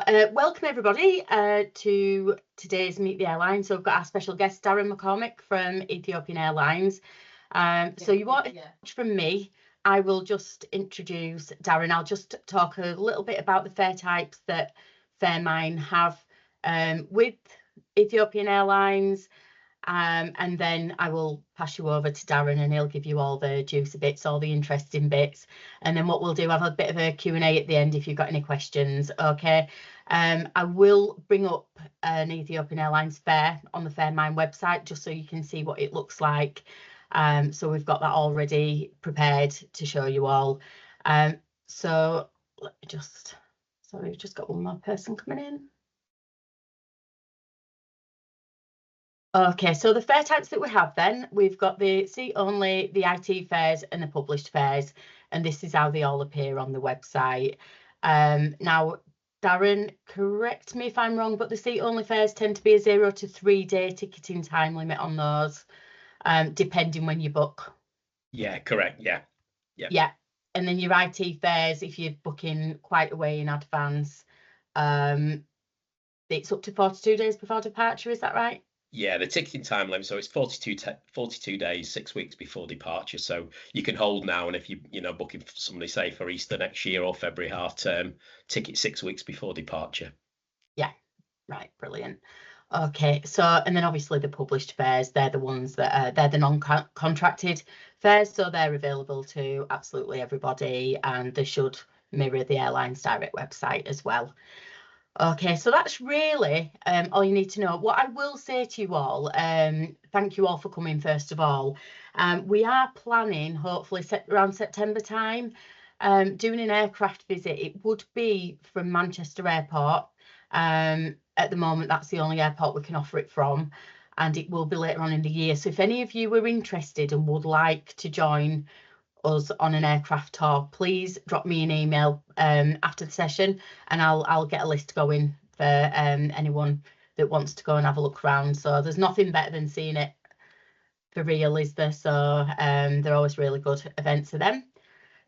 Welcome everybody to today's Meet the Airline. So we've got our special guest Darren McCormick from Ethiopian Airlines. So you want to watch from me. I will just introduce Darren. I'll just talk a little bit about the fare types that Faremine have with Ethiopian Airlines. And then I will pass you over to Darren and he'll give you all the juicy bits, all the interesting bits. And then what we'll do, have a bit of a Q&A at the end if you've got any questions. Okay. I will bring up an Ethiopian Airlines fare on the Faremine website just so you can see what it looks like. So we've got that already prepared to show you all. So let me just, sorry, we've just got one more person coming in. Okay, so the fare types that we have then, we've got the seat only, the IT fares and the published fares, and this is how they all appear on the website. Now, Darren, correct me if I'm wrong, but the seat only fares tend to be a 0 to 3 day ticketing time limit on those, depending when you book. Yeah, correct. Yeah. And then your IT fares, if you're booking quite a way in advance, it's up to 42 days before departure, is that right? Yeah, the ticketing time limit, so it's 42 days, 6 weeks before departure. So you can hold now, and if you booking for somebody, say for Easter next year or February half term, ticket 6 weeks before departure. Yeah, right, brilliant. Okay, so and then obviously the published fares, they're the ones that they're the non-contracted fares, so they're available to absolutely everybody, and they should mirror the airline's direct website as well. Okay, so that's really all you need to know. What I will say to you all, thank you all for coming first of all. We are planning, hopefully around September time, doing an aircraft visit. It would be from Manchester Airport. At the moment, that's the only airport we can offer it from, and it will be later on in the year. So if any of you are interested and would like to join us on an aircraft tour, please drop me an email after the session, and I'll get a list going for anyone that wants to go and have a look around. So there's nothing better than seeing it for real, is there? So they're always really good events for them.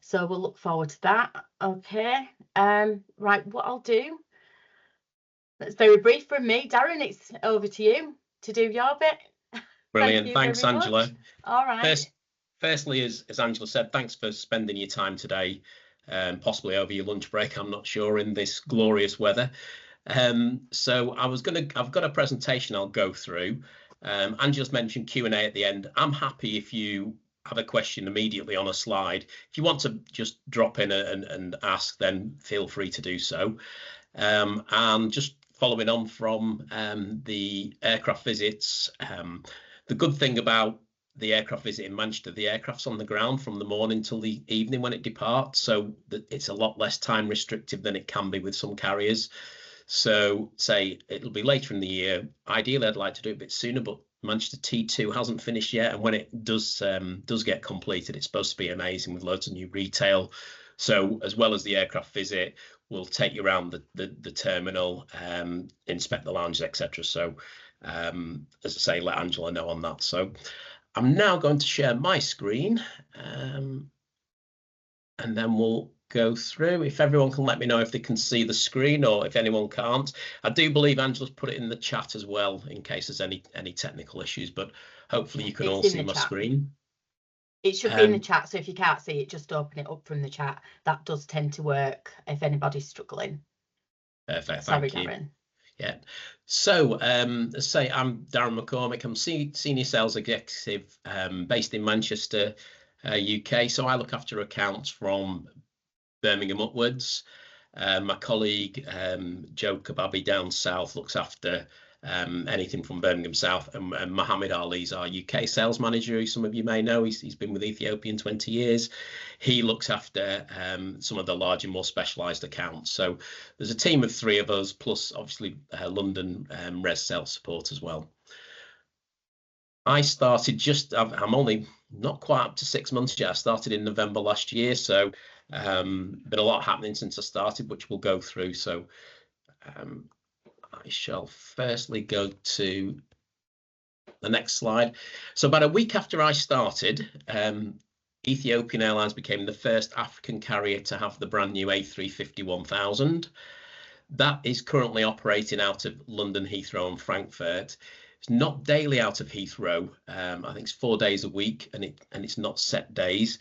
So we'll look forward to that. Okay. Right, what I'll do, that's very brief from me. Darren, it's over to you to do your bit. Brilliant. Thanks, Angela. All right. Firstly, as Angela said, thanks for spending your time today, possibly over your lunch break, I'm not sure, in this glorious weather. So I've got a presentation I'll go through. Angela's mentioned Q&A at the end. I'm happy if you have a question immediately on a slide. If you want to just drop in and ask, then feel free to do so. And just following on from the aircraft visits, the good thing about the aircraft visit in Manchester, the aircraft's on the ground from the morning till the evening when it departs, so that it's a lot less time restrictive than it can be with some carriers. So say it'll be later in the year. Ideally, I'd like to do it a bit sooner, but Manchester T2 hasn't finished yet, and when it does get completed, it's supposed to be amazing with loads of new retail. So as well as the aircraft visit, we'll take you around the terminal, inspect the lounges, etc. So as I say, let Angela know on that. So I'm now going to share my screen, and then we'll go through. If everyone can let me know if they can see the screen, or if anyone can't. I do believe Angela's put it in the chat as well in case there's any technical issues, but hopefully you can all see my screen. It should be in the chat, so if you can't see it, just open it up from the chat. That does tend to work if anybody's struggling. Perfect. Sorry, thank you. Darren. Yeah. So, let's say I'm Darren McCormick. I'm Senior Sales Executive based in Manchester, UK. So I look after accounts from Birmingham upwards. My colleague, Joe Kababi down south, looks after anything from Birmingham south. And Mohammed Ali's our UK sales manager, who some of you may know. He's been with Ethiopian 20 years. He looks after some of the larger, more specialised accounts. So there's a team of 3 of us, plus obviously London res sales support as well. I started I'm only not quite up to 6 months yet. I started in November last year. So been a lot happening since I started, which we'll go through. So I shall firstly go to the next slide. So about a week after I started, Ethiopian Airlines became the first African carrier to have the brand new A350-1000. That is currently operating out of London, Heathrow and Frankfurt. It's not daily out of Heathrow. I think it's 4 days a week, and it's not set days.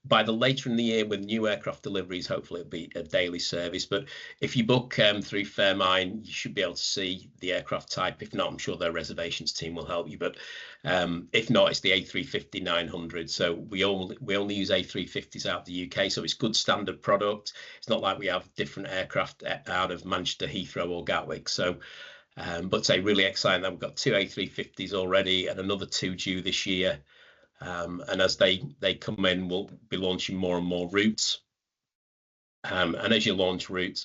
By the later in the year with new aircraft deliveries, hopefully it'll be a daily service. But if you book through Faremine, you should be able to see the aircraft type. If not, I'm sure their reservations team will help you. But if not, it's the A350-900. So we only use A350s out of the UK. So it's good standard product. It's not like we have different aircraft out of Manchester, Heathrow or Gatwick. So, but say really exciting that we've got 2 A350s already and another 2 due this year. And as they come in, we'll be launching more and more routes. And as you launch routes,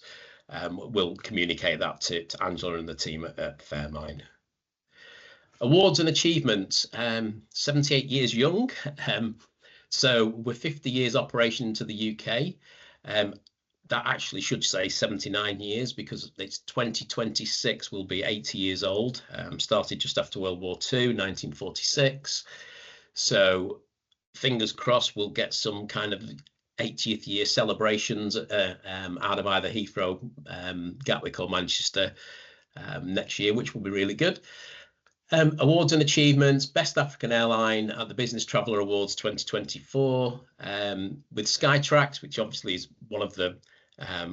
we'll communicate that to Angela and the team at Faremine. Awards and achievements, 78 years young. So we're 50 years operation into the UK. That actually should say 79 years because it's 2026 will be 80 years old. Started just after World War II, 1946. So fingers crossed we'll get some kind of 80th year celebrations out of either Heathrow, Gatwick or Manchester next year, which will be really good. Awards and achievements, Best African Airline at the Business Traveller Awards 2024 with Skytrax, which obviously is one of the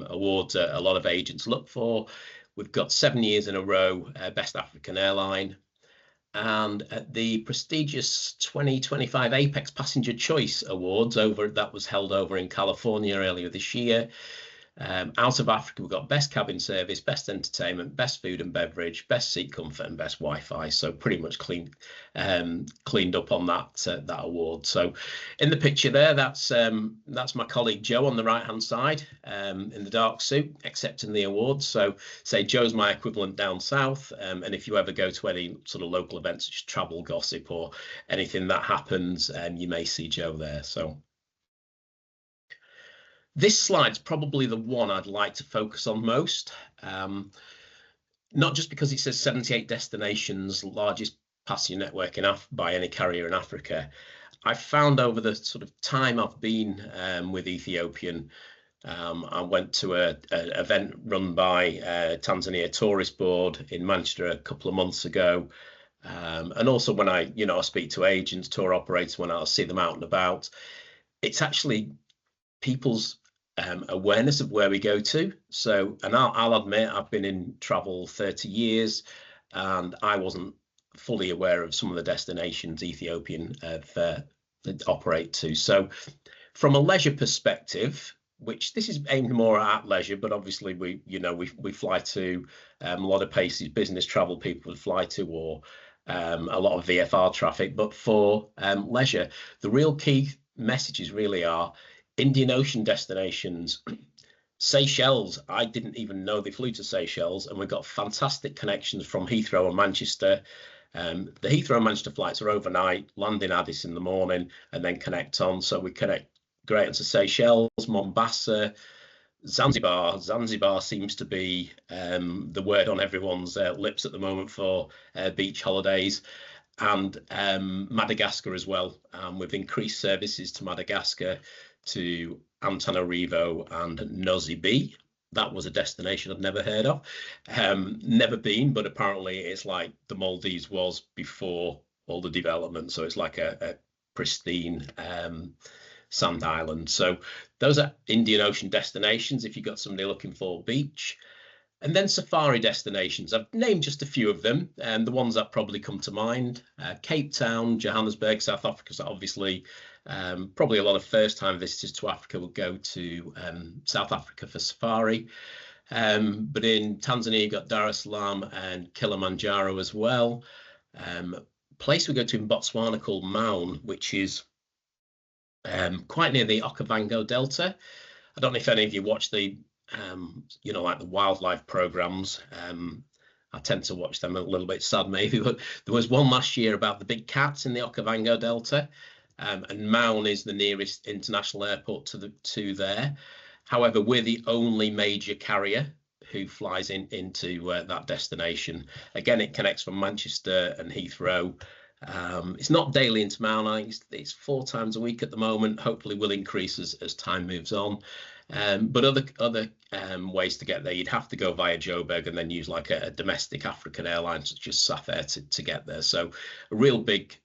awards a lot of agents look for. We've got 7 years in a row Best African Airline. And at the prestigious 2025 Apex Passenger Choice Awards that was held over in California earlier this year. Out of Africa, we've got Best Cabin Service, Best Entertainment, Best Food and Beverage, Best Seat Comfort and Best Wi-Fi. So pretty much cleaned up on that award. So in the picture there, that's my colleague Joe on the right-hand side in the dark suit, accepting the award. So say Joe's my equivalent down south. And if you ever go to any sort of local events, such as travel gossip or anything that happens, you may see Joe there. So this slide's probably the one I'd like to focus on most, not just because it says 78 destinations, largest passenger network by any carrier in Africa. I've found over the sort of time I've been with Ethiopian, I went to an event run by Tanzania Tourist Board in Manchester a couple of months ago. And also when I speak to agents, tour operators, when I see them out and about, it's actually people's awareness of where we go to. So, and I'll admit, I've been in travel 30 years and I wasn't fully aware of some of the destinations Ethiopian operate to. So from a leisure perspective, which this is aimed more at leisure, but obviously we fly to a lot of places business travel people would fly to, or a lot of VFR traffic. But for leisure, the real key messages really are Indian Ocean destinations. Seychelles, I didn't even know they flew to Seychelles, and we've got fantastic connections from Heathrow and Manchester. The Heathrow and Manchester flights are overnight, land in Addis in the morning, and then connect on. So we connect great into Seychelles, Mombasa, Zanzibar. Zanzibar seems to be the word on everyone's lips at the moment for beach holidays. And Madagascar as well. We've increased services to Madagascar, to Antananarivo and Nosy Be. That was a destination I'd never heard of, never been, but apparently it's like the Maldives was before all the development. So it's like a pristine sand island. So those are Indian Ocean destinations if you've got somebody looking for beach. And then safari destinations. I've named just a few of them, and the ones that probably come to mind: Cape Town, Johannesburg, South Africa. So obviously, probably a lot of first-time visitors to Africa will go to South Africa for safari. But in Tanzania, you've got Dar es Salaam and Kilimanjaro as well. Place we go to in Botswana called Maun, which is quite near the Okavango Delta. I don't know if any of you watch the like the wildlife programs. I tend to watch them a little bit sad maybe, but there was one last year about the big cats in the Okavango Delta, and Maun is the nearest international airport to there. However, we're the only major carrier who flies into that destination. Again, it connects from Manchester and Heathrow. It's not daily into Maun. I think it's 4 times a week at the moment. Hopefully will increase as time moves on. But other ways to get there, you'd have to go via Joburg and then use like a domestic African airline such as Safair to get there. So a real big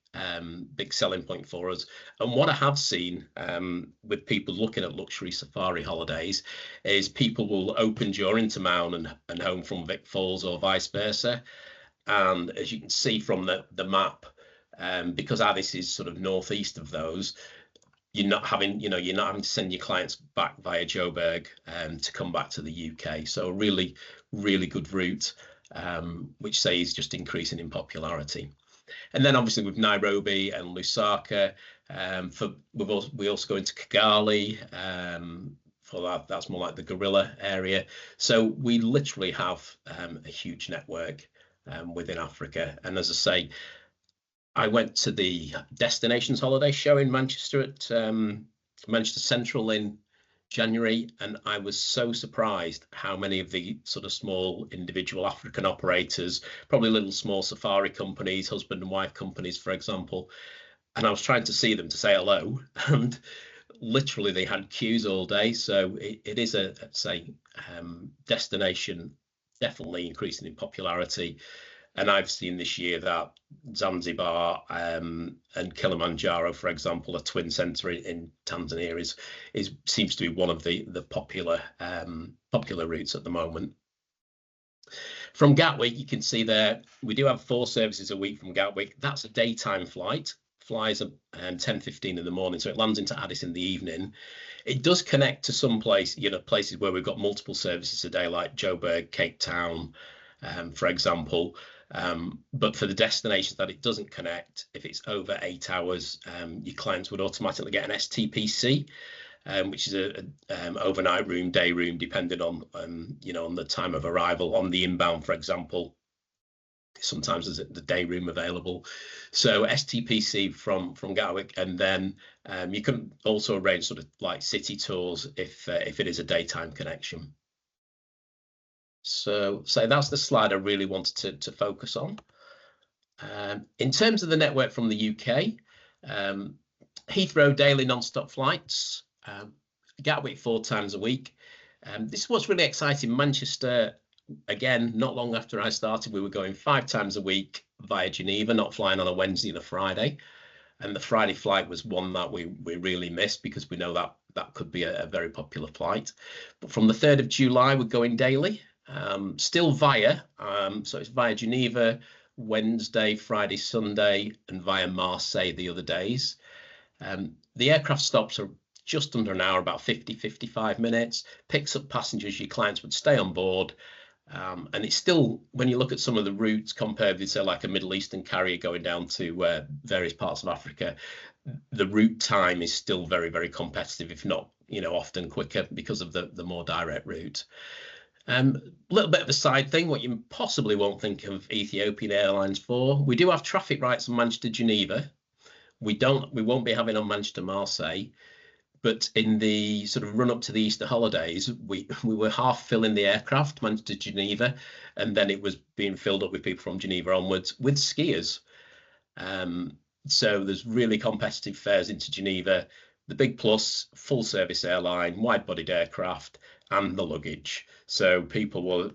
selling point for us. And what I have seen with people looking at luxury safari holidays is people will open during to Maun and home from Vic Falls or vice versa. And as you can see from the map, because Addis is sort of northeast of those, you're not having to send your clients back via Joburg to come back to the UK. So a really, really good route, which say is just increasing in popularity. And then obviously with Nairobi and Lusaka, we also go into Kigali for that. That's more like the gorilla area. So we literally have a huge network within Africa. And as I say, I went to the Destinations Holiday show in Manchester at Manchester Central in January, and I was so surprised how many of the sort of small individual African operators, probably little small safari companies, husband and wife companies, for example, and I was trying to see them to say hello, and literally they had queues all day. So it is a destination definitely increasing in popularity. And I've seen this year that Zanzibar and Kilimanjaro, for example, a twin centre in Tanzania, seems to be one of the popular routes at the moment. From Gatwick, you can see there we do have 4 services a week from Gatwick. That's a daytime flight. Flies at 10:15 in the morning, so it lands into Addis in the evening. It does connect to some places where we've got multiple services a day, like Joburg, Cape Town, for example. But for the destinations that it doesn't connect, if it's over 8 hours, your clients would automatically get an STPC, which is a overnight room, day room, depending on on the time of arrival. On the inbound, for example, sometimes there's the day room available. So STPC from Gatwick, and then you can also arrange sort of like city tours if it is a daytime connection. So that's the slide I really wanted to focus on. In terms of the network from the UK, Heathrow daily non-stop flights, Gatwick 4 times a week. This is what's really exciting. Manchester, again, not long after I started, we were going 5 times a week via Geneva, not flying on a Wednesday and a Friday. And the Friday flight was one that we really missed because we know that could be a very popular flight. But from the 3rd of July, we're going daily. Still via, so it's via Geneva, Wednesday, Friday, Sunday, and via Marseille the other days. The aircraft stops are just under an hour, about 55 minutes, picks up passengers. Your clients would stay on board. And it's still, when you look at some of the routes compared with, say, like a Middle Eastern carrier going down to various parts of Africa, the route time is still very, very competitive, if not, often quicker because of the more direct route. A little bit of a side thing, what you possibly won't think of Ethiopian Airlines for. We do have traffic rights on Manchester Geneva. We won't be having on Manchester Marseille, but in the sort of run up to the Easter holidays, we were half filling the aircraft Manchester Geneva, and then it was being filled up with people from Geneva onwards with skiers. So there's really competitive fares into Geneva. The big plus, full service airline, wide-bodied aircraft, and the luggage. So people will,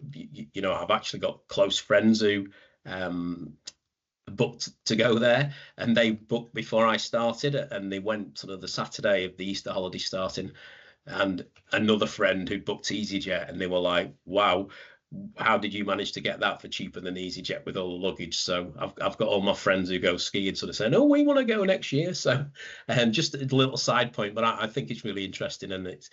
I've actually got close friends who booked to go there, and they booked before I started, and they went sort of the Saturday of the Easter holiday starting, and another friend who booked EasyJet, and they were like, wow, how did you manage to get that for cheaper than EasyJet with all the luggage? So I've got all my friends who go skiing sort of saying, oh, we want to go next year. So just a little side point, but I think it's really interesting, and it's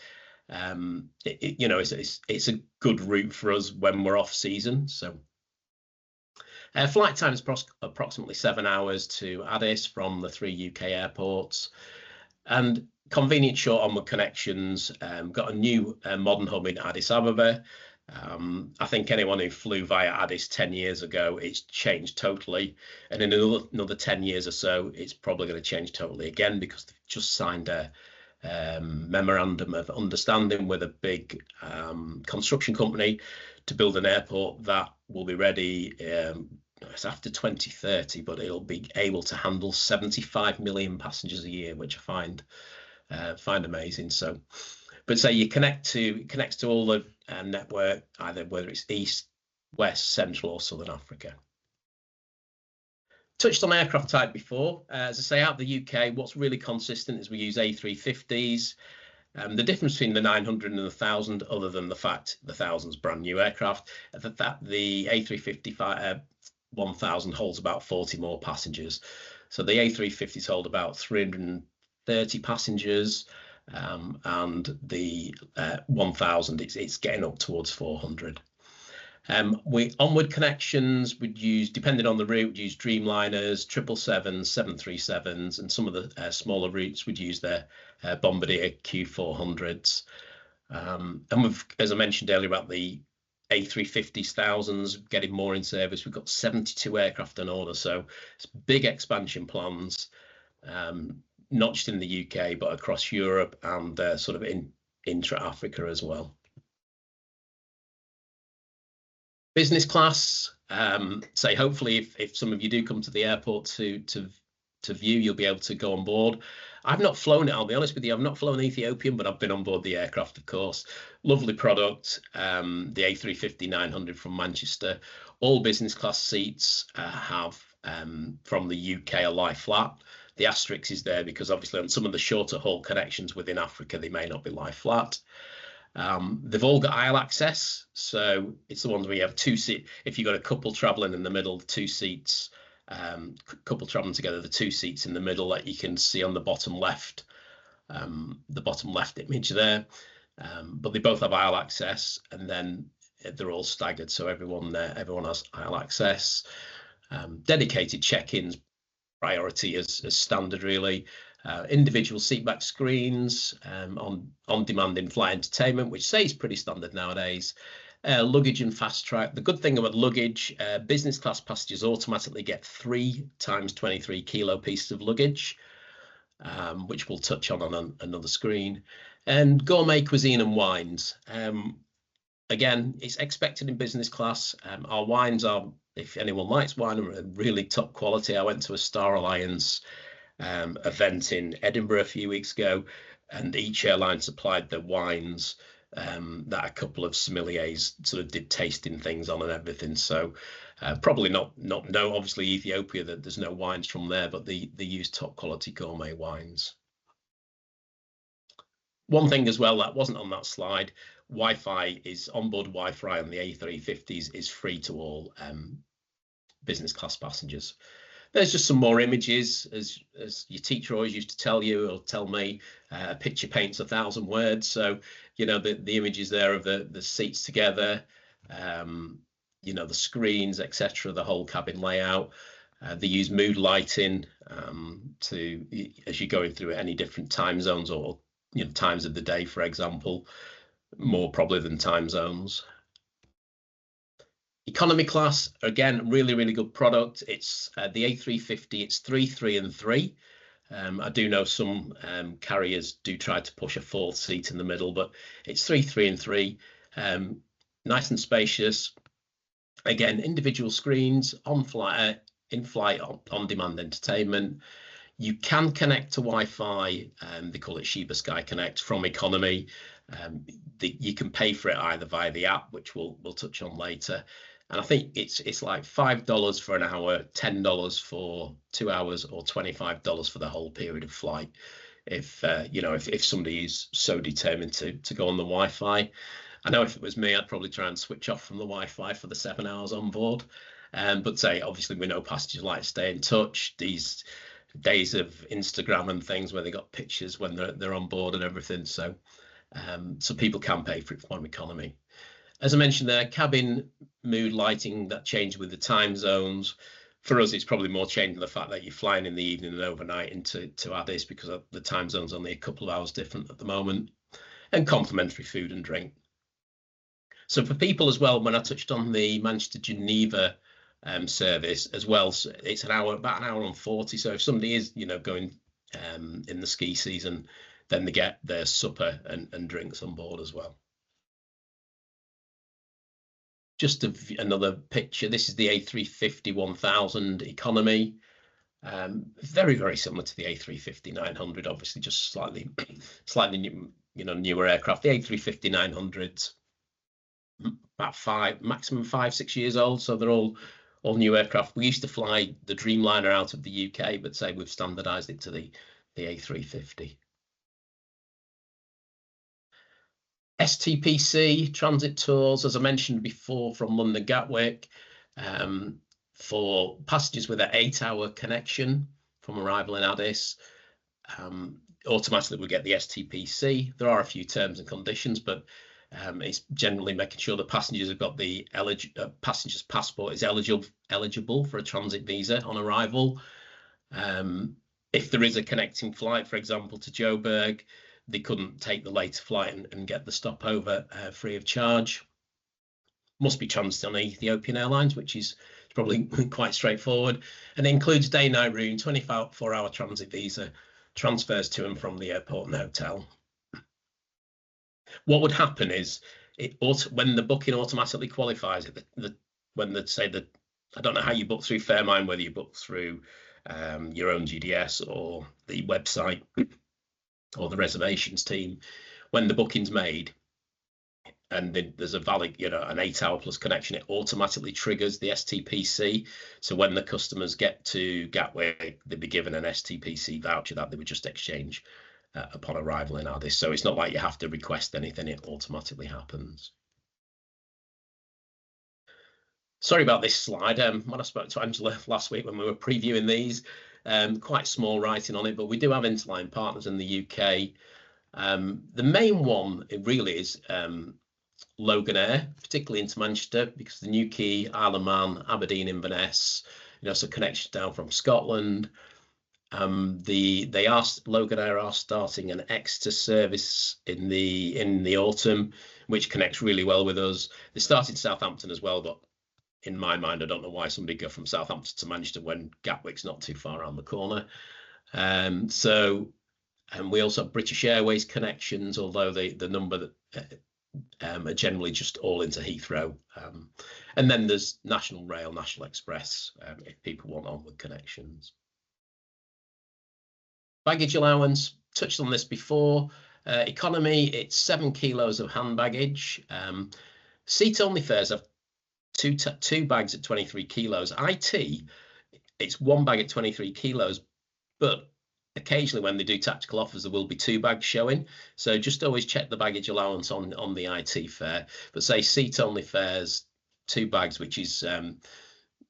it's a good route for us when we're off season. So flight time is approximately 7 hours to Addis from the 3 UK airports, and convenient short onward connections. Got a new modern hub in Addis Ababa. I think anyone who flew via Addis 10 years ago, it's changed totally, and in another 10 years or so, it's probably going to change totally again, because they've just signed a memorandum of understanding with a big construction company to build an airport that will be ready. It's after 2030, but it'll be able to handle 75 million passengers a year, which I find amazing. So But say you connects to all the network, either whether it's East, West, Central, or Southern Africa. Touched on aircraft type before. As I say, out of the UK, what's really consistent is we use A350s. The difference between the 900 and the 1000, other than the fact the 1000's brand new aircraft, that the A350 1000 holds about 40 more passengers. So the A350s hold about 330 passengers, and the 1000 it's getting up towards 400. We onward connections would use, depending on the route, would use Dreamliners, 777s, 737s, and some of the smaller routes would use their Bombardier Q400s. And we've, as I mentioned earlier about the A350s, 1000s getting more in service, we've got 72 aircraft on order, so it's big expansion plans, not just in the UK but across Europe and sort of in intra-Africa as well. Business class, say hopefully if some of you do come to the airport to view, you'll be able to go on board. I've not flown it, I'll be honest with you, I've not flown Ethiopian, but I've been on board the aircraft, of course. Lovely product, the A350-900 from Manchester. All business class seats have, from the UK, a lie flat. The asterisk is there because obviously on some of the shorter haul connections within Africa, they may not be lie flat. They've all got aisle access, so it's the ones where you have two seats. If you've got a couple traveling in the middle, 2 seats, couple traveling together, the 2 seats in the middle that you can see on the bottom left image there. But they both have aisle access, and then they're all staggered, so everyone has aisle access. Dedicated check-ins, priority as standard really. Individual seatback screens, on-demand in-flight entertainment, which say is pretty standard nowadays. Luggage and fast track. The good thing about luggage, business class passengers automatically get 3 times 23 kilo pieces of luggage, which we'll touch on another screen. And gourmet cuisine and wines. Again, it's expected in business class. Our wines are, if anyone likes wine, are really top quality. I went to a Star Alliance event in Edinburgh a few weeks ago, and each airline supplied their wines that a couple of sommeliers sort of did tasting things on and everything. So probably not obviously Ethiopia, that there's no wines from there, but they use top quality gourmet wines. One thing as well that wasn't on that slide, Wi-Fi is onboard Wi-Fi on the A350s is free to all business class passengers. There's just some more images, as your teacher always used to tell you or tell me, a picture paints 1,000 words. So, you know, the images there of the seats together, you know, the screens, etc., the whole cabin layout. They use mood lighting to, as you're going through any different time zones or, you know, times of the day, for example, more probably than time zones. Economy class, again, really good product. It's the A350, it's 3, 3 and 3. I do know some carriers do try to push a 4th seat in the middle, but it's 3, 3 and 3. Nice and spacious. Again, individual screens, in-flight on-demand entertainment. You can connect to Wi-Fi, they call it Sheba Sky Connect, from economy. You can pay for it either via the app, which we'll touch on later. And I think it's like $5 for an hour, $10 for 2 hours, or $25 for the whole period of flight. If you know, if somebody is so determined to go on the Wi-Fi. I know if it was me, I'd probably try and switch off from the Wi-Fi for the 7 hours on board. But say, obviously, we know passengers like to stay in touch. These days of Instagram and things where they got pictures when they're on board and everything. So people can pay for it from economy. As I mentioned there, cabin mood lighting that changes with the time zones. For us, it's probably more changing the fact that you're flying in the evening and overnight into Addis, because the time zone's only a couple of hours different at the moment. And complimentary food and drink. So for people as well, when I touched on the Manchester Geneva service as well, so it's about an hour and 40. So if somebody is, you know, going in the ski season, then they get their supper and drinks on board as well. Just another picture. This is the A350-1000 economy. Very similar to the A350-900, obviously just slightly newer aircraft. The A350-900s, about maximum 5-6 years old, so they're all new aircraft. We used to fly the Dreamliner out of the UK, but say we've standardized it to the A350. STPC transit tours, as I mentioned before, from London Gatwick, for passengers with an 8-hour connection from arrival in Addis. Automatically we get the STPC. There are a few terms and conditions, but it's generally making sure the passengers have got the passenger's passport is eligible for a transit visa on arrival. If there is a connecting flight, for example, to Joburg, they couldn't take the later flight and get the stopover free of charge. Must be transited on Ethiopian Airlines, which is probably quite straightforward, and it includes day-night room, 24-hour transit visa, transfers to and from the airport and hotel. What would happen is when the booking automatically qualifies, when they say that, I don't know how you book through Faremine, whether you book through your own GDS or the website or the reservations team, when the booking's made and there's a valid, an 8-hour plus connection, it automatically triggers the STPC. So when the customers get to Gatwick, they'll be given an STPC voucher that they would just exchange upon arrival in Addis. So it's not like you have to request anything, it automatically happens. Sorry about this slide. When I spoke to Angela last week when we were previewing these, quite small writing on it, but we do have interline partners in the UK. The main one, it really is Logan Air, particularly into Manchester, because the Newquay, Isle of Man, Aberdeen, Inverness, so connections down from Scotland. Logan Air are starting an Exeter service in the autumn, which connects really well with us. They started Southampton as well, but in my mind, I don't know why somebody go from Southampton to Manchester when Gatwick's not too far around the corner. And we also have British Airways connections, although the number that are generally just all into Heathrow. And then there's National Rail, National Express, if people want onward connections. Baggage allowance, touched on this before. Economy, it's 7 kilos of hand baggage. Seat-only fares have two bags at 23 kilos. IT, it's 1 bag at 23 kilos, but occasionally when they do tactical offers, there will be 2 bags showing. So just always check the baggage allowance on the IT fare. But say seat-only fares, 2 bags, which is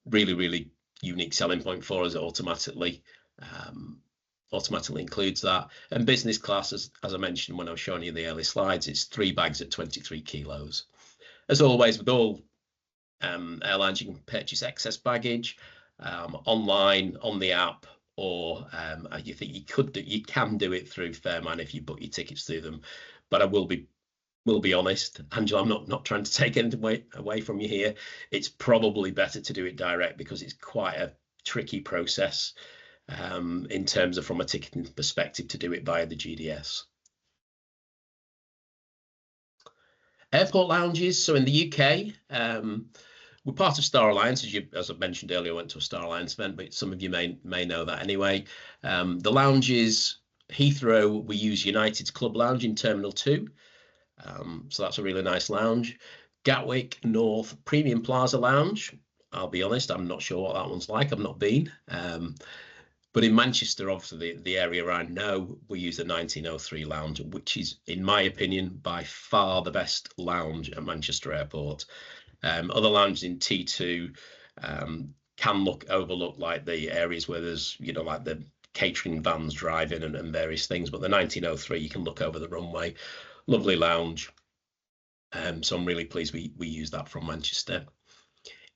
really, really unique selling point for us. It automatically includes that. And business class, as I mentioned when I was showing you the early slides, it's 3 bags at 23 kilos. As always, with all airlines, you can purchase excess baggage online on the app, or you think you can do it through Faremine if you book your tickets through them. But I will be honest, Angela, I'm not trying to take anything away from you here. It's probably better to do it direct because it's quite a tricky process in terms of from a ticketing perspective to do it via the GDS. Airport lounges. So in the UK, we're part of Star Alliance, as I mentioned earlier. I went to a Star Alliance event, but some of you may know that anyway. The lounges, Heathrow, we use United's Club Lounge in Terminal 2. So that's a really nice lounge. Gatwick North Premium Plaza Lounge. I'll be honest, I'm not sure what that one's like. I've not been. But in Manchester, obviously the area I know, we use the 1903 lounge, which is, in my opinion, by far the best lounge at Manchester Airport. Other lounges in T2 can overlook like the areas where there's, like the catering vans driving and various things. But the 1903, you can look over the runway. Lovely lounge. So I'm really pleased we use that from Manchester.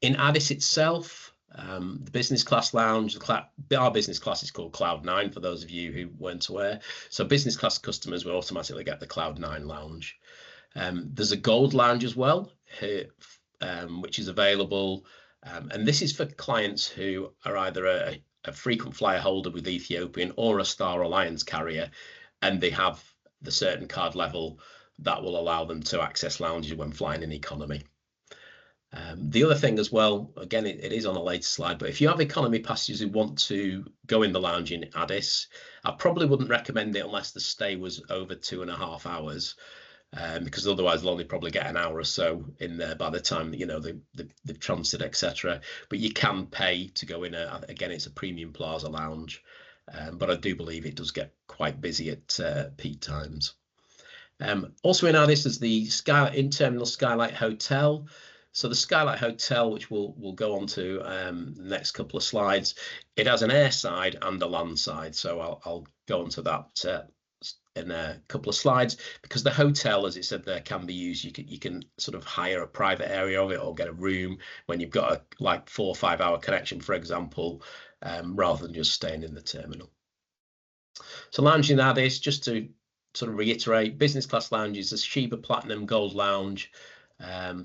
In Addis itself, the business class lounge, our business class is called Cloud 9 for those of you who weren't aware. So business class customers will automatically get the Cloud 9 lounge. There's a gold lounge as well, which is available. And this is for clients who are either a frequent flyer holder with Ethiopian or a Star Alliance carrier, and they have the certain card level that will allow them to access lounges when flying in economy. The other thing as well, again, it is on a later slide, but if you have economy passengers who want to go in the lounge in Addis, I probably wouldn't recommend it unless the stay was over 2.5 hours, because otherwise they'll only probably get an hour or so in there by the time the transit, etc. But you can pay to go in. Again, it's a premium plaza lounge, but I do believe it does get quite busy at peak times. Also in Addis is the in-terminal Skylight Hotel. So the Skylight Hotel, which we'll go on to the next couple of slides, it has an air side and a land side. So I'll go on to that in a couple of slides, because the hotel, as it said there, can be used. You can sort of hire a private area of it or get a room when you've got a like 4 or 5 hour connection, for example, rather than just staying in the terminal. So lounging in Addis, just to sort of reiterate, business class lounges, the Sheba Platinum Gold Lounge,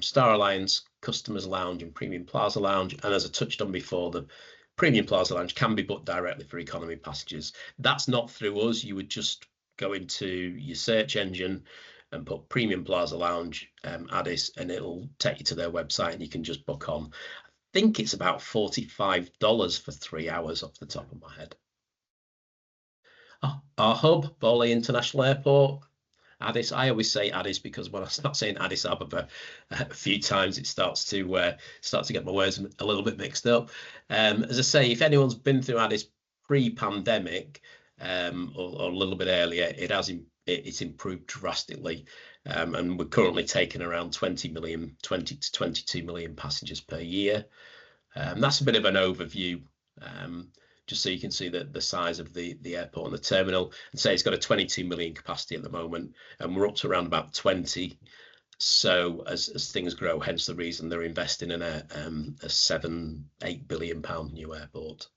Star Alliance Customers Lounge and Premium Plaza Lounge. And as I touched on before, the Premium Plaza Lounge can be booked directly for economy passengers. That's not through us. You would just go into your search engine and put Premium Plaza Lounge Addis, and it'll take you to their website and you can just book on. I think it's about $45 for 3 hours off the top of my head. Our hub, Bole International Airport, Addis. I always say Addis because when I start saying Addis Ababa a few times, it starts to get my words a little bit mixed up. As I say, if anyone's been through Addis pre-pandemic or a little bit earlier, it's improved drastically, and we're currently taking around 20 to 22 million passengers per year. That's a bit of an overview. Just so you can see the size of the airport and the terminal, and say it's got a 22 million capacity at the moment, and we're up to around about 20. So as things grow, hence the reason they're investing in a 7-8 billion pound new airport.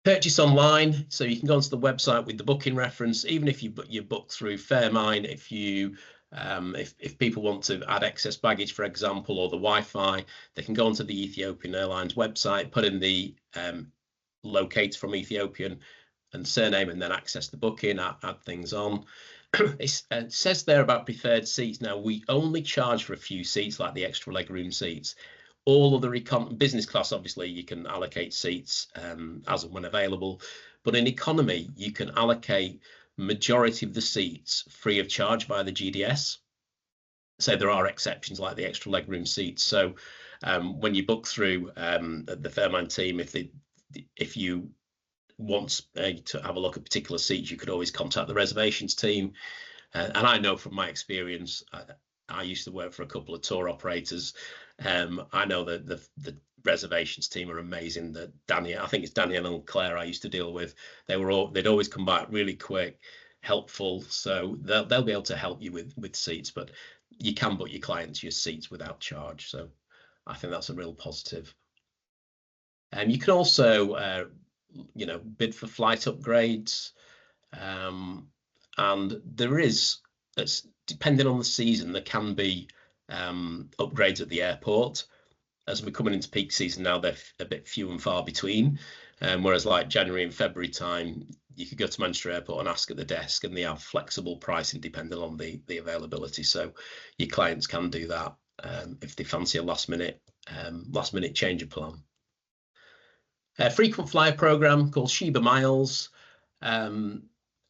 Purchase online, so you can go onto the website with the booking reference, even if you book through Faremine. If people want to add excess baggage, for example, or the Wi-Fi, they can go onto the Ethiopian Airlines website, put in the locate from Ethiopian and surname, and then access the booking, add things on. It says there about preferred seats. Now, we only charge for a few seats, like the extra legroom seats. All of the business class, obviously, you can allocate seats as and when available. But in economy, you can allocate majority of the seats free of charge by the GDS. So there are exceptions like the extra legroom seats. So when you book through the Faremine team, if you want to have a look at particular seats, you could always contact the reservations team. And I know from my experience, I used to work for a couple of tour operators. I know that the reservations team are amazing. I think it's Danielle and Claire I used to deal with. They'd always come back really quick, helpful. So they'll be able to help you with seats, but you can book your clients your seats without charge. So I think that's a real positive. And you can also bid for flight upgrades, and there is, depending on the season, there can be upgrades at the airport. As we're coming into peak season now, they're a bit few and far between. Whereas like January and February time, you could go to Manchester Airport and ask at the desk, and they have flexible pricing depending on the availability. So your clients can do that if they fancy a last minute change of plan. A frequent flyer program called Sheba Miles,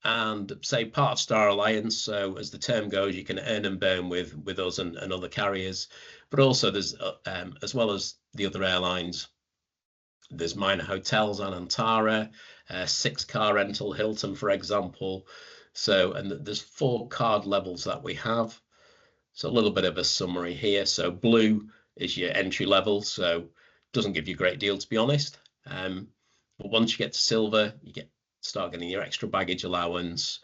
and say part of Star Alliance. So as the term goes, you can earn and burn with us and other carriers. But also there's as well as the other airlines, there's minor hotels on Antara, 6-car rental Hilton, for example. So, and there's 4 card levels that we have. So a little bit of a summary here. So blue is your entry level, so doesn't give you a great deal, to be honest. But once you get to silver, you start getting your extra baggage allowance,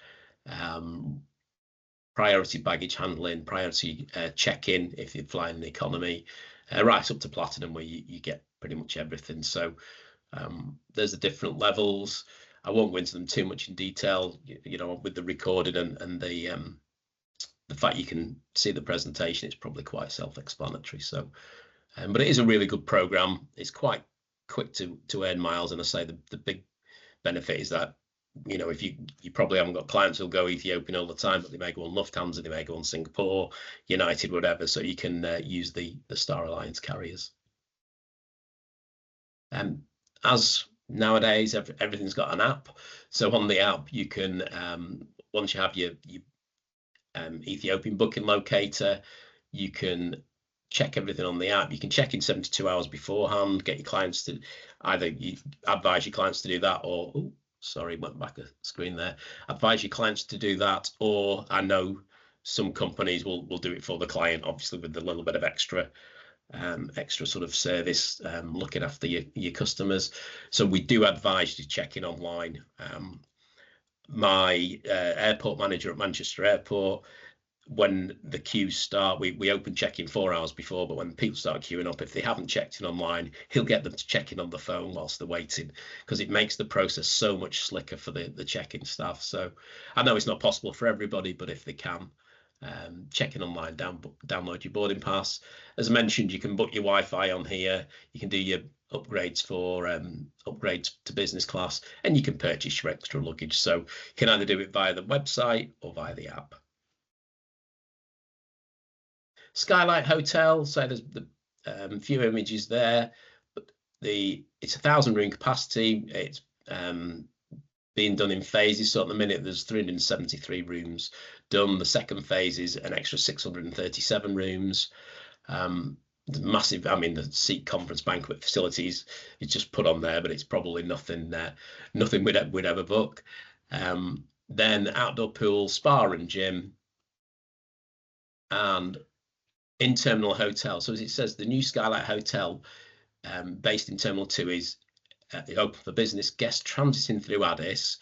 priority baggage handling, priority check-in if you're flying in economy, right up to platinum, where you get pretty much everything. So there's the different levels. I won't go into them too much in detail, with the recording and the fact you can see the presentation, it's probably quite self-explanatory. So but it is a really good program. It's quite quick to earn miles, and I say the big benefit is that you know, if you probably haven't got clients who'll go Ethiopian all the time, but they may go on Lufthansa, they may go on Singapore, United, whatever. So you can use the Star Alliance carriers. As nowadays, everything's got an app. So on the app, you can, once you have your Ethiopian booking locator, you can check everything on the app. You can check in 72 hours beforehand, get your clients to either, you advise your clients to do that, or, oh, sorry, went back a screen there. Advise your clients to do that, or I know some companies will do it for the client, obviously with a little bit of extra sort of service, looking after your customers. So we do advise you checking online. My airport manager at Manchester Airport, when the queues start, we open check-in 4 hours before, but when people start queuing up, if they haven't checked in online, he'll get them to check in on the phone whilst they're waiting, because it makes the process so much slicker for the check-in staff. So I know it's not possible for everybody, but if they can, check in online, download your boarding pass. As mentioned, you can book your Wi-Fi on here. You can do your upgrades for upgrades to business class, and you can purchase your extra luggage. So you can either do it via the website or via the app. Skylight Hotel, so there's the few images there, but it's 1,000 room capacity. It's being done in phases. So at the minute there's 373 rooms done. The second phase is an extra 637 rooms. The massive, I mean, the seat conference banquet facilities is just put on there, but it's probably nothing we'd ever book. Then outdoor pool, spa and gym, and in-terminal hotel. So as it says, the new Skylight Hotel, based in Terminal 2, is open for business. Guests transiting through Addis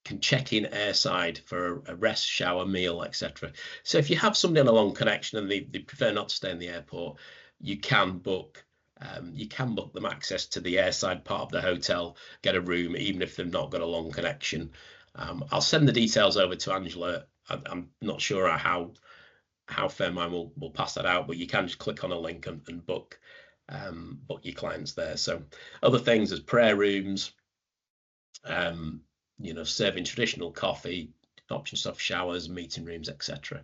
can check in airside for a rest, shower, meal, etc. So if you have somebody on a long connection and they prefer not to stay in the airport, you can book them access to the airside part of the hotel, get a room, even if they've not got a long connection. I'll send the details over to Angela. I'm not sure how Faremine will pass that out, but you can just click on a link and book your clients there. So other things as prayer rooms, you know, serving traditional coffee, options of showers, meeting rooms, etc.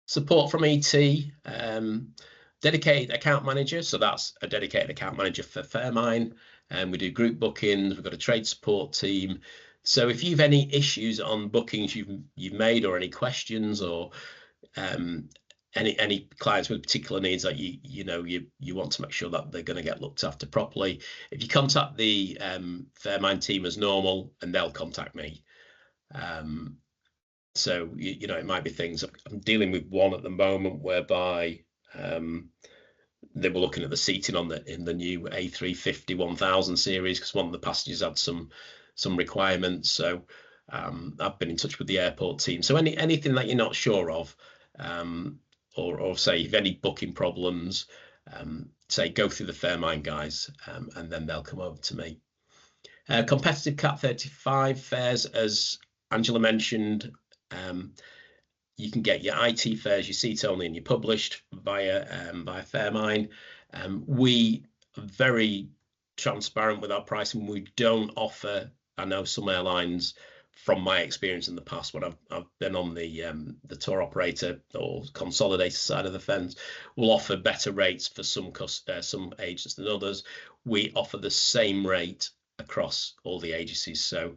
Support from ET, dedicated account manager. So that's a dedicated account manager for Faremine, and we do group bookings. We've got a trade support team. So if you've any issues on bookings you've made, or any questions, or any clients with particular needs that you want to make sure that they're going to get looked after properly, if you contact the Faremine team as normal, and they'll contact me. So you know, it might be things. I'm dealing with one at the moment whereby they were looking at the seating in the new A350 1000 series, because one of the passengers had some requirements. So I've been in touch with the airport team. So anything that you're not sure of, or say if any booking problems, say go through the Faremine guys, and then they'll come over to me. Competitive Cat 35 fares, as Angela mentioned, you can get your IT fares, your seat only, and your published via Faremine. We are very transparent with our pricing. We don't offer, I know some airlines, from my experience in the past when I've been on the tour operator or consolidator side of the fence, will offer better rates for some agents than others. We offer the same rate across all the agencies. So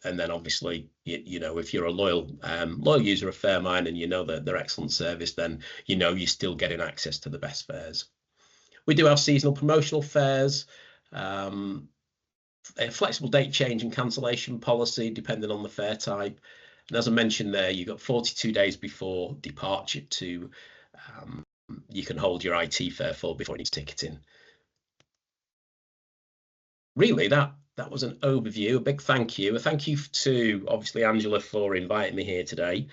and then obviously, you know, if you're a loyal user of Faremine and you know that they're excellent service, then you know you're still getting access to the best fares. We do have seasonal promotional fares, a flexible date change and cancellation policy depending on the fare type. And as I mentioned there, you've got 42 days before departure to you can hold your IT fare for before it needs ticketing. Really, that was an overview. A big thank you. A thank you to obviously Angela for inviting me here today.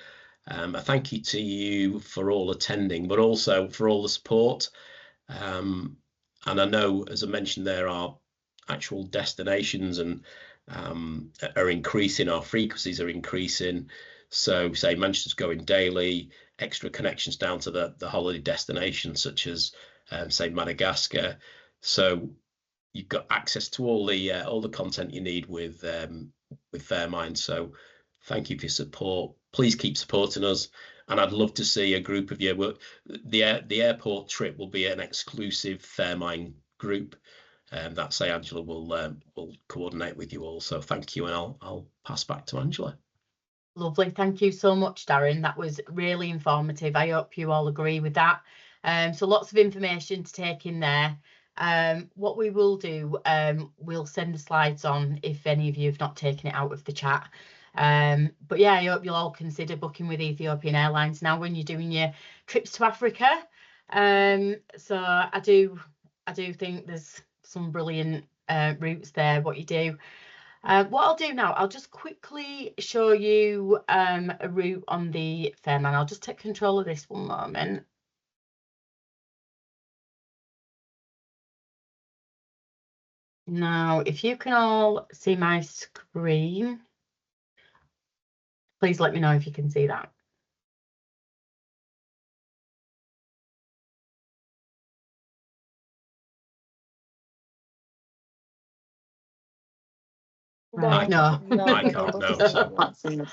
A thank you to you for all attending, but also for all the support. And I know, as I mentioned, there are actual destinations and are increasing. Our frequencies are increasing. So say Manchester's going daily, extra connections down to the holiday destinations such as say Madagascar. So you've got access to all the content you need with Faremine. So thank you for your support. Please keep supporting us, and I'd love to see a group of you. The airport trip will be an exclusive Faremine group, and that say Angela will coordinate with you all. So thank you, and I'll pass back to Angela. Lovely. Thank you so much, Darren. That was really informative. I hope you all agree with that. So lots of information to take in there. What we will do, we'll send the slides on if any of you have not taken it out of the chat. But yeah, I hope you'll all consider booking with Ethiopian Airlines now when you're doing your trips to Africa. So I do think there's some brilliant routes there, what you do. What I'll do now, I'll just quickly show you a route on the Faremine. I'll just take control of this one moment. Now, if you can all see my screen, please let me know if you can see that. Right, no. I can't, no. So.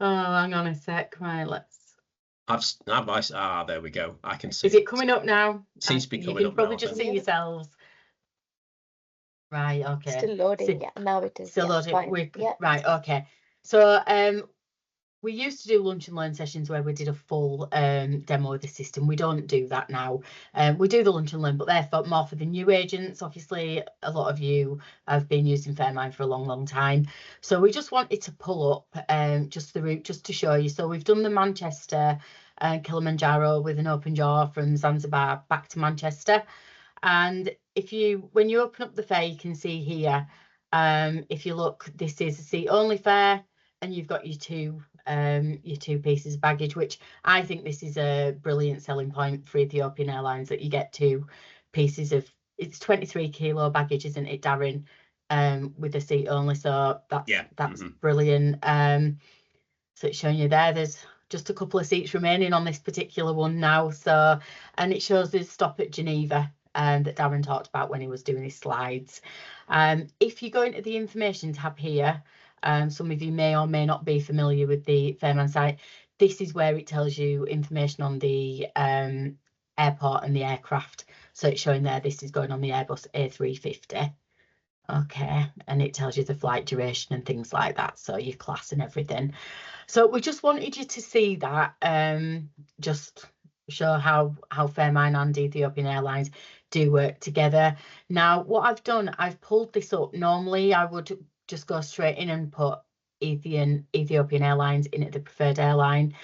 Oh, hang on a sec. Right, let's. There we go. I can see. Is it coming up now? It seems to be coming up now. You can probably just see yourselves. Right, okay. Still loading, yeah. Now it is. Still loading. Right, okay. So we used to do lunch and learn sessions where we did a full demo of the system. We don't do that now. We do the lunch and learn, but they're more for the new agents. Obviously, a lot of you have been using Faremine for a long, long time. So we just wanted to pull up just the route just to show you. So we've done the Manchester Kilimanjaro with an open jaw from Zanzibar back to Manchester. And when you open up the fare, you can see here, if you look, this is a seat only fare, and you've got your two pieces of baggage, which I think this is a brilliant selling point for Ethiopian Airlines, that you get 2 pieces of, it's 23 kilo baggage, isn't it, Darren, with a seat only. So that's brilliant. So it's showing you there's just a couple of seats remaining on this particular one now. So, and it shows the stop at Geneva that Darren talked about when he was doing his slides. If you go into the information tab here, some of you may or may not be familiar with the Faremine site. This is where it tells you information on the airport and the aircraft. So it's showing there, this is going on the Airbus A350. Okay, and it tells you the flight duration and things like that, so your class and everything. So we just wanted you to see that, just show how Faremine and Ethiopian Airlines do work together. Now, what I've done, I've pulled this up. Normally, I would just go straight in and put Ethiopian Airlines in at the preferred airline,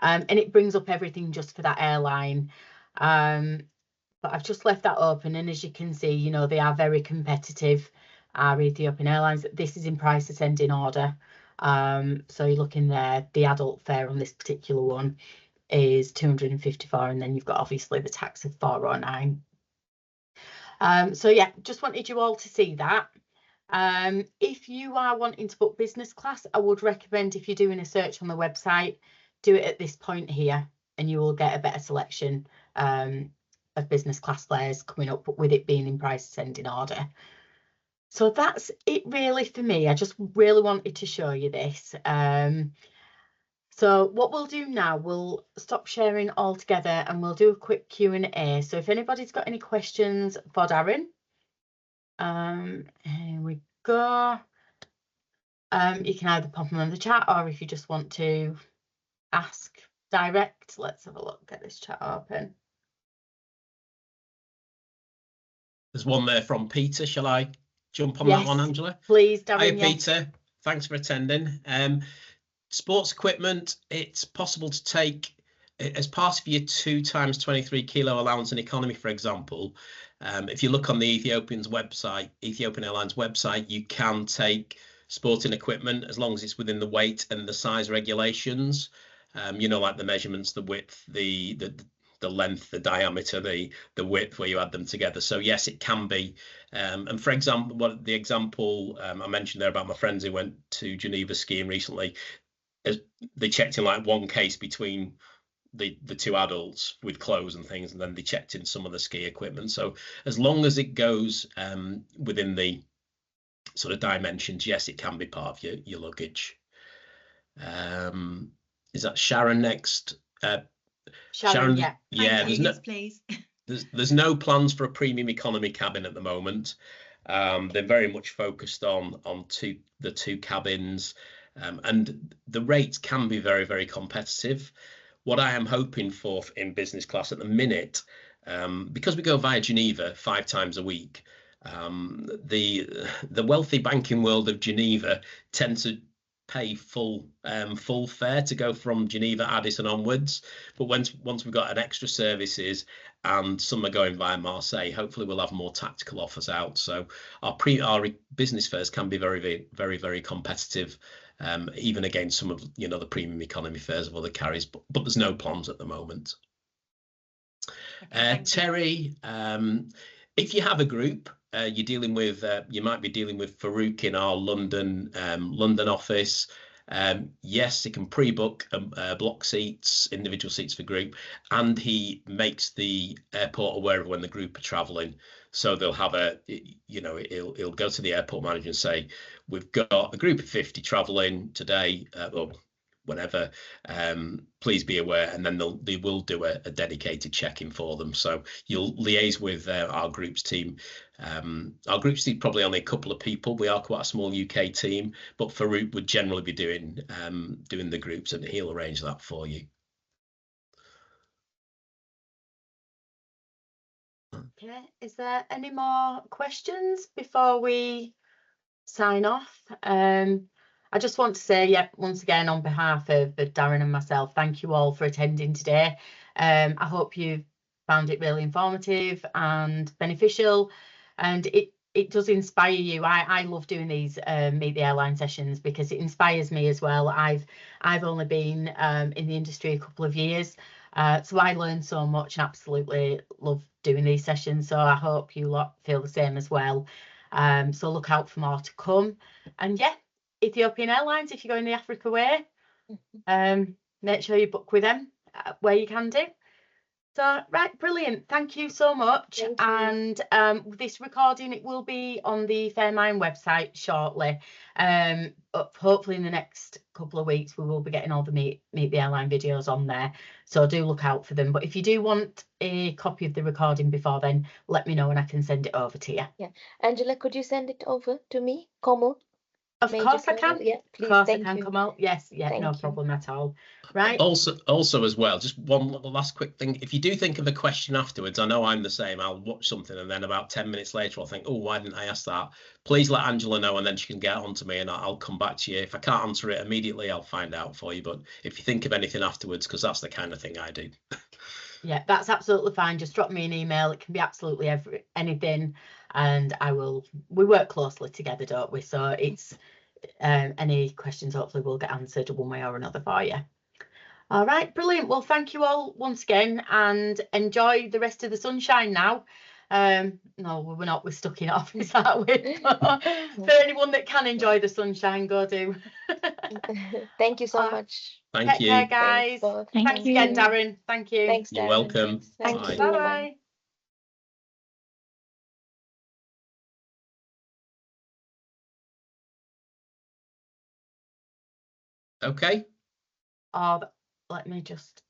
and it brings up everything just for that airline. But I've just left that open, and as you can see, you know, they are very competitive, our Ethiopian Airlines. This is in price ascending order. So you're looking there, the adult fare on this particular one is 254, and then you've got obviously the tax of 409. So yeah, just wanted you all to see that. If you are wanting to book business class, I would recommend, if you're doing a search on the website, do it at this point here, and you will get a better selection of business class fares coming up, with it being in price ascending order. So that's it really for me. I just really wanted to show you this. So what we'll do now, we'll stop sharing all together and we'll do a quick Q&A. So if anybody's got any questions for Darren, here we go. You can either pop them in the chat, or if you just want to ask direct, let's have a look, get this chat open. There's one there from Peter. Shall I jump on that one, Angela? Please, Darren. Hi, Peter. Thanks for attending. Sports equipment, it's possible to take as part of your 2 times 23 kilo allowance in economy, for example. If you look on the Ethiopian Airlines website, you can take sporting equipment as long as it's within the weight and the size regulations. You know, like the measurements, the width, the length, the diameter, the width, where you add them together. So yes, it can be. And for example, the example I mentioned there about my friends who went to Geneva skiing recently, they checked in like one case between the two adults with clothes and things, and then they checked in some of the ski equipment. So as long as it goes within the sort of dimensions, yes, it can be part of your luggage. Is that Sharon next? Sharon, yeah. Yeah. Thank you. Yes, please. There's no plans for a premium economy cabin at the moment. They're very much focused on the two cabins, and the rates can be very, very competitive. What I am hoping for in business class at the minute, because we go via Geneva 5 times a week, the wealthy banking world of Geneva tend to pay full fare to go from Geneva, Addis and onwards. But once we've got an extra services and some are going via Marseille, hopefully we'll have more tactical offers out. So our business fares can be very, very, very competitive, even against some of the premium economy fares of other carriers. But there's no plans at the moment. Okay, Terry, if you have a group, you're dealing with, you might be dealing with Farouk in our London office. Yes, he can pre-book block seats, individual seats for group, and he makes the airport aware of when the group are traveling. So they'll have he'll go to the airport manager and say, we've got a group of 50 traveling today, or whenever, please be aware, and then they will do a dedicated check-in for them. So you'll liaise with our groups team. Our groups team probably only a couple of people. We are quite a small UK team, but Farouk would generally be doing the groups, and he'll arrange that for you. Okay, is there any more questions before we sign off? I just want to say, yeah, once again, on behalf of Darren and myself, thank you all for attending today. I hope you found it really informative and beneficial, and it does inspire you. I love doing these Meet the Airline sessions because it inspires me as well. I've only been in the industry a couple of years, so I learn so much and absolutely love doing these sessions. So I hope you lot feel the same as well. So look out for more to come. And yeah, Ethiopian Airlines, if you're going the Africa way, make sure you book with them where you can do. So, right, brilliant. Thank you so much. And this recording, it will be on the Faremine website shortly. Hopefully in the next couple of weeks, we will be getting all the Meet the Airline videos on there. So do look out for them. But if you do want a copy of the recording before then, let me know and I can send it over to you. Yeah. Angela, could you send it over to me? Como? Of course I can. Yeah, please. Of course I Thank can you. come out. Yes, yeah, Thank no you. problem at all. Right. Also as well, just one last quick thing. If you do think of a question afterwards, I know I'm the same. I'll watch something and then about 10 minutes later, I'll think, oh, why didn't I ask that? Please let Angela know and then she can get on to me and I'll come back to you. If I can't answer it immediately, I'll find out for you. But if you think of anything afterwards, because that's the kind of thing I do. Yeah, that's absolutely fine. Just drop me an email. It can be absolutely anything, and we work closely together, don't we? So it's any questions hopefully will get answered one way or another for you. All right, brilliant. Well, thank you all once again and enjoy the rest of the sunshine now. No, we're not, we're stuck in office, aren't we? For anyone that can enjoy the sunshine, go do. Thank you so much. Thank you. Take care, guys. Thanks again, Darren. Thank you. Thanks, Darren. You're welcome. Thank Bye. you. Bye-bye. Okay. Let me just